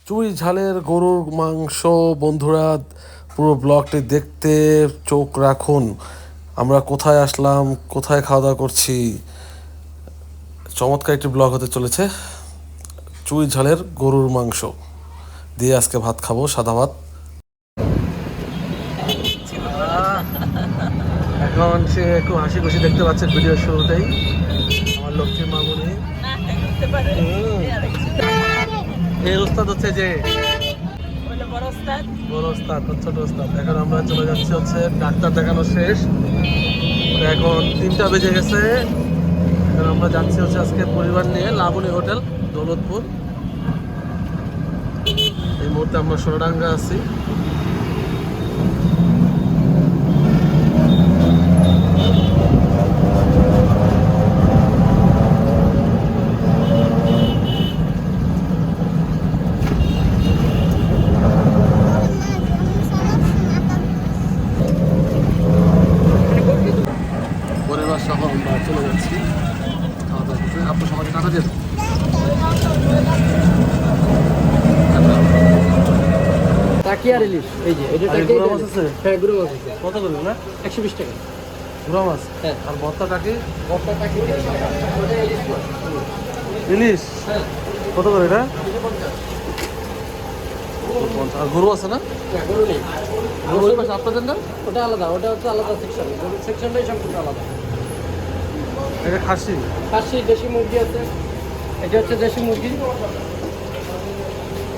চুই ঝালের গরুর মাংস। বন্ধুরা, পুরো ব্লগটি দেখতে চোখ রাখুন। আমরা কোথায় আসলাম, কোথায় খাওয়া দাওয়া করছি, চমৎকার একটি ব্লগ হতে চলেছে। চুই ঝালের গরুর মাংস দিয়ে আজকে ভাত খাবো, সাদা ভাত। এখন সে একটু হাসি খুশি দেখতে পাচ্ছেন ভিডিওর শুরুতেই, আমার লক্ষ্মী মামুনি। এর ওস্তাদ হচ্ছে যে বড় ওস্তাদ, ছোট ওস্তাদ। এখন আমরা চলে যাচ্ছি হচ্ছে ডাক্তার দেখানো শেষ, এখন 3টা বেজে গেছে। এখন আমরা যাচ্ছি হচ্ছে আজকে পরিবার নিয়ে লাবণী হোটেল, দৌলতপুর। এই মুহূর্তে আমরা সোনাডাঙ্গা আছি। পরিবার সহ আমরা চলে যাচ্ছি খাওয়া দাওয়া করতে। আপনার সমাজে কাটা যেত টাকিয়া রিলিফ, এই যে এটা টাকিয়া মাছ আছে। হ্যাঁ, গুঁড়ো মাছ আছে। কত করে না? 120 টাকা গুড়া মাছ। হ্যাঁ। আর ভর্তা টাকি? বড়টা টাকি 30 টাকা। ওটা ইলিশ মাছ। ইলিশ হ্যাঁ, কত করে এটা? 250। আর গরু আছে না? না, গরু নেই। গরু ওই পাশে আপনাদের না? ওটা আলাদা, ওটা হচ্ছে আলাদা সেকশন। গরুর সেকশনটাই সম্পূর্ণ আলাদা। এটা খাসি? খাসি, দেশি মুরগি আছে। এটা হচ্ছে দেশি মুরগি।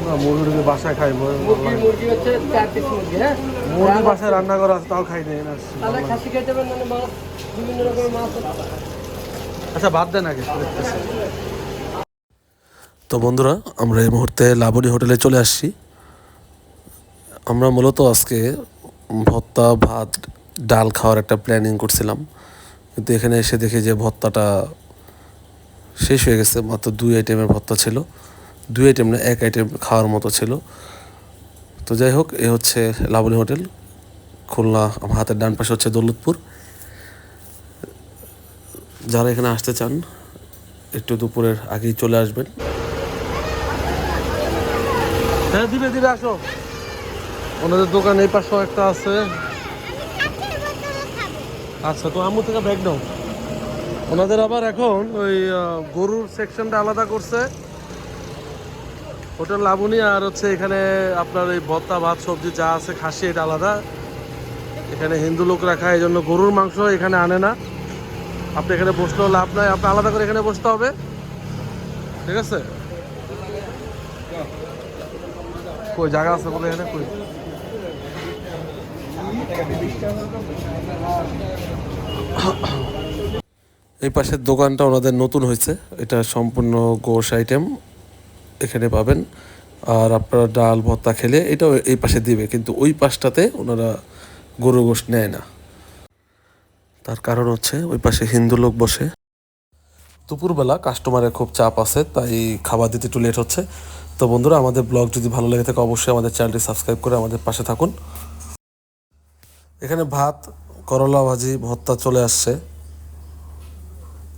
না, মুরগি বাসায় খাই। মুরগি হচ্ছে 4 পিস মুরগি। হ্যাঁ, মুরগি বাসায় রান্না করা আছে, তাও খাই নেই না। তাহলে খাসি খেতে পারেন, মানে মাছ, বিভিন্ন রকমের মাছ আছে। আচ্ছা, বাদ দেন আগে। তো বন্ধুরা, আমরা এই মুহূর্তে লাবণী হোটেলে চলে আসছি। আমরা মূলত আজকে ভর্তা, ভাত, ডাল খাওয়ার একটা প্ল্যানিং করছিলাম, কিন্তু এখানে এসে দেখি যে ভর্তাটা শেষ হয়ে গেছে। মাত্র 2 আইটেমের ভর্তা ছিল। 2 আইটেম না, 1 আইটেম খাওয়ার মতো ছিল। তো যাই হোক, এ হচ্ছে লাবণী হোটেল, খুলনা। আমার হাতের ডান পাশে হচ্ছে দৌলতপুর। যারা এখানে আসতে চান, একটু দুপুরের আগেই চলে আসবেন। হ্যাঁ, দিবে আসো। ওনাদের দোকান এই পাশেও একটা আছে। আচ্ছা, তো আম্মু থেকে ব্যাগ নাও। ওনাদের আবার এখন ওই গরুর সেকশনটা আলাদা করছে হোটেল লাবণী। আর হচ্ছে এখানে আপনার এই ভর্তা, ভাত, সবজি যা আছে, খাসি এটা আলাদা। এখানে হিন্দু লোকরা খায়, এই জন্য গরুর মাংস এখানে আনে না। আপনি এখানে বসলেও লাভ নাই, আপনি আলাদা করে এখানে বসতে হবে। ঠিক আছে? কই জায়গা আছে বলে এখানে? কই এই পাশের দোকানটা ওনাদের নতুন হয়েছে। এটা সম্পূর্ণ গোশ আইটেম এখানে পাবেন। আর আপনারা ডাল ভর্তা খেলে এটাও এই পাশে দিবে, কিন্তু ওই পাশটাতে ওনারা গরু গোশ নেয় না। তার কারণ হচ্ছে ওই পাশে হিন্দু লোক বসে। দুপুরবেলা কাস্টমারের খুব চাপ আছে, তাই খাবার দিতে একটু লেট হচ্ছে। তো বন্ধুরা, আমাদের ব্লগ যদি ভালো লেগে থাকে অবশ্যই আমাদের চ্যানেলটি সাবস্ক্রাইব করে আমাদের পাশে থাকুন। এখানে ভাত, করলা ভাজি, ভর্তা চলে আসছে।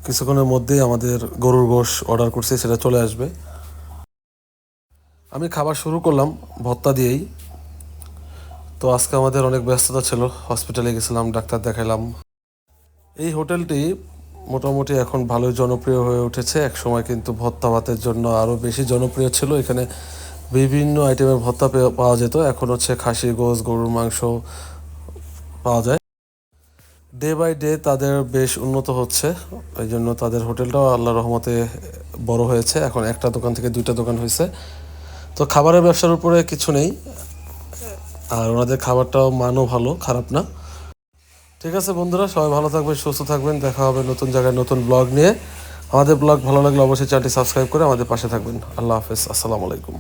কিছুক্ষণের মধ্যেই আমাদের গরুর গোশ অর্ডার করছি, সেটা চলে আসবে। আমি খাবার শুরু করলাম ভর্তা দিয়েই। তো আজকে আমাদের অনেক ব্যস্ততা ছিল, হসপিটালে গেছিলাম, ডাক্তার দেখালাম। এই হোটেলটি মোটামুটি এখন ভালোই জনপ্রিয় হয়ে উঠেছে। এক সময় কিন্তু ভর্তা ভাতের জন্য আরও বেশি জনপ্রিয় ছিল। এখানে বিভিন্ন আইটেমের ভর্তা পাওয়া যেত। এখন হচ্ছে খাসি গোশ, গরুর মাংস পাওয়া যায়। ডে বাই ডে তাদের বেশ উন্নত হচ্ছে, এই জন্য তাদের হোটেলটাও আল্লাহর রহমতে বড় হয়েছে। এখন একটা দোকান থেকে 2টা দোকান হয়েছে। তো খাবারের ব্যবসার উপরে কিছু নেই, আর ওনাদের খাবারটাও মানও ভালো, খারাপ না। ঠিক আছে বন্ধুরা, সবাই ভালো থাকবেন, সুস্থ থাকবেন। দেখা হবে নতুন জায়গায় নতুন ব্লগ নিয়ে। আমাদের ব্লগ ভালো লাগলে অবশ্যই চ্যানেলটি সাবস্ক্রাইব করে আমাদের পাশে থাকবেন। আল্লাহ হাফেজ, আসসালামু আলাইকুম।